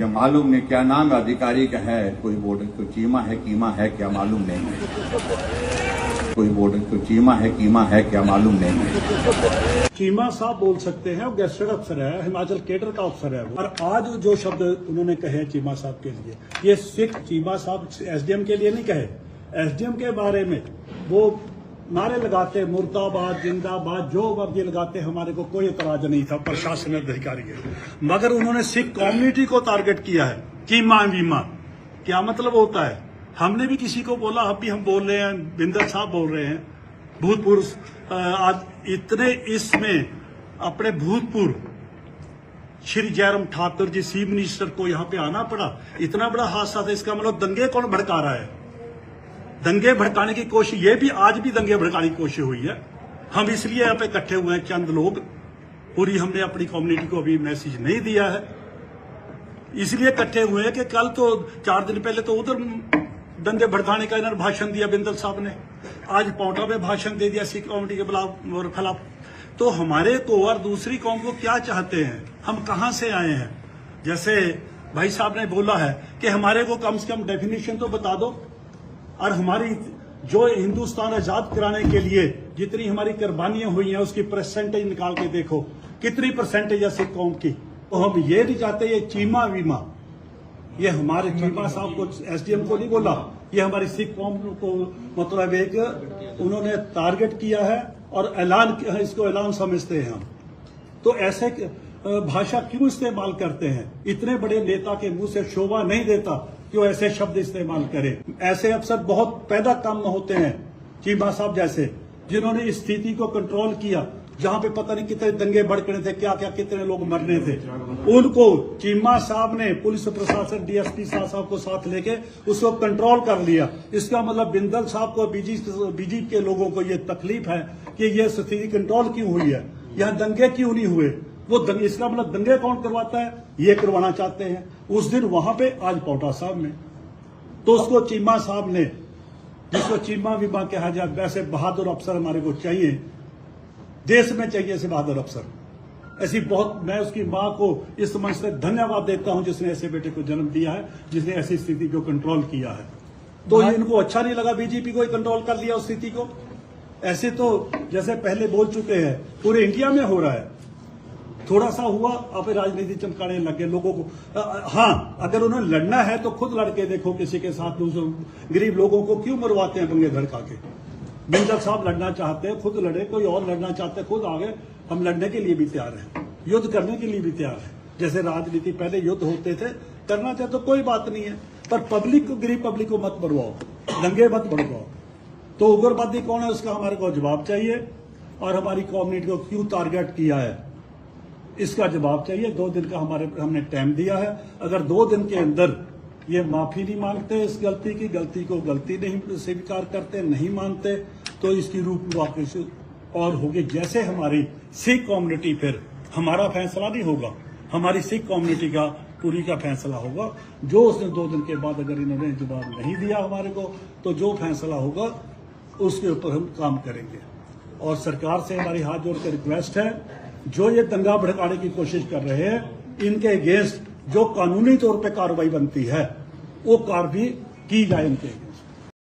मुझे मालूम नहीं क्या नाम अधिकारी का है, कोई बोर्ड को चीमा है कीमा है क्या मालूम नहीं, कोई बोर्ड को चीमा है कीमा है क्या मालूम नहीं। चीमा साहब बोल सकते हैं, वो गेस्टेड अफसर है, हिमाचल केडर का अफसर है। और आज जो शब्द उन्होंने कहे चीमा साहब के लिए, ये सिर्फ चीमा साहब एसडीएम के लिए नहीं कहे। एसडीएम के बारे में वो नारे लगाते, मुर्दाबाद जिंदाबाद जो वर्दी लगाते, हमारे को कोई एतराज नहीं था, प्रशासन अधिकारी है। मगर उन्होंने सिख कम्युनिटी को टारगेट किया है। चीमा वीमा क्या मतलब होता है? हमने भी किसी को बोला, अभी हम बोल रहे हैं, बिंदल साहब बोल रहे हैं, भूतपूर्व आज इतने इसमें अपने भूतपूर्व श्री जयराम ठाकुर जी चीफ मिनिस्टर को यहाँ पे आना पड़ा। इतना बड़ा हादसा था, इसका मतलब दंगे कौन भड़का रहा है? दंगे भड़काने की कोशिश, ये भी आज भी दंगे भड़काने की कोशिश हुई है। हम इसलिए यहाँ पे इकट्ठे हुए हैं, चंद लोग, पूरी हमने अपनी कम्युनिटी को अभी मैसेज नहीं दिया है, इसलिए इकट्ठे हुए हैं कि कल तो 4 दिन पहले तो उधर दंगे भड़काने का इन्होंने भाषण दिया बिंदल साहब ने, आज पाउटा में भाषण दे दिया सिख कम्युनिटी के खिलाफ। तो हमारे को और दूसरी कौम को क्या चाहते हैं? हम कहां से आए हैं? जैसे भाई साहब ने बोला है कि हमारे को कम से कम डेफिनेशन तो बता दो, और हमारी जो हिंदुस्तान आजाद कराने के लिए जितनी हमारी कुर्बानियां हुई हैं उसकी परसेंटेज निकाल के देखो, कितनी परसेंटेज है सिख कौम की। तो हम ये नहीं चाहते ये चीमा वीमा, ये हमारे चीमा साहब को, एसडीएम को नहीं बोला, ये हमारी सिख कौम को मतलब एक उन्होंने टारगेट किया है और ऐलान किया है, इसको ऐलान समझते हैं हम। तो ऐसे भाषा क्यों इस्तेमाल करते हैं? इतने बड़े नेता के मुंह से शोभा नहीं देता कि वो ऐसे शब्द इस्तेमाल करे। ऐसे अफसर बहुत पैदा कम होते हैं, चीमा साहब जैसे, जिन्होंने इस स्थिति को कंट्रोल किया, जहां पे पता नहीं कितने दंगे भड़कने थे, क्या क्या कितने लोग मरने थे। उनको चीमा साहब ने पुलिस प्रशासन डीएसपी साहब को साथ लेके उसको कंट्रोल कर लिया। इसका मतलब बिंदल साहब को, बीजेपी के लोगों को ये तकलीफ है कि ये स्थिति कंट्रोल क्यों हुई है, यहाँ दंगे क्यों नहीं हुए। वो दंगे, इसका मतलब दंगे कौन करवाता है? ये करवाना चाहते हैं। उस दिन वहां पे, आज पाउटा साहब में, तो उसको चीमा साहब ने, जिसको चीमा विमा कहा जाए, वैसे बहादुर अफसर हमारे को चाहिए, देश में चाहिए ऐसे बहादुर अफसर। ऐसी बहुत, मैं उसकी मां को इस मंच से धन्यवाद देता हूं जिसने ऐसे बेटे को जन्म दिया है, जिसने ऐसी स्थिति को कंट्रोल किया है। तो इनको अच्छा नहीं लगा, बीजेपी को कंट्रोल कर लिया उस स्थिति को। ऐसे तो जैसे पहले बोल चुके हैं, पूरे इंडिया में हो रहा है। थोड़ा सा हुआ, अब राजनीति चमकाने लग गए लोगों को। हाँ, अगर उन्हें लड़ना है तो खुद लड़के देखो किसी के साथ। गरीब लोगों को क्यों मरवाते हैं दंगे भड़का के? बिंदल साहब लड़ना चाहते हैं, खुद लड़े। कोई और लड़ना चाहते हैं, खुद आगे। हम लड़ने के लिए भी तैयार हैं, युद्ध करने के लिए भी तैयार हैं। जैसे राजनीति पहले युद्ध होते थे, करना चाहे तो कोई बात नहीं है, पर पब्लिक को, गरीब पब्लिक को मत मरवाओ, दंगे मत भड़काओ। तो उग्रवादी कौन है उसका हमारे को जवाब चाहिए, और हमारी कम्युनिटी को क्यों टारगेट किया है इसका जवाब चाहिए। 2 दिन का हमने टाइम दिया है। अगर 2 दिन के अंदर ये माफी नहीं मांगते इस गलती को गलती नहीं स्वीकार करते, नहीं मानते, तो इसकी रूप वापस और होगी। जैसे हमारी सिख कम्युनिटी, फिर हमारा फैसला नहीं होगा, हमारी सिख कम्युनिटी का पूरी का फैसला होगा। जो उसने 2 दिन के बाद अगर इन्होंने जवाब नहीं दिया हमारे को, तो जो फैसला होगा उसके ऊपर हम काम करेंगे। और सरकार से हमारी हाथ जोड़ कर रिक्वेस्ट है, जो ये दंगा भड़काने की कोशिश कर रहे हैं, इनके अगेंस्ट जो कानूनी तौर पे कार्रवाई बनती है वो कार्रवाई की जाए इनके।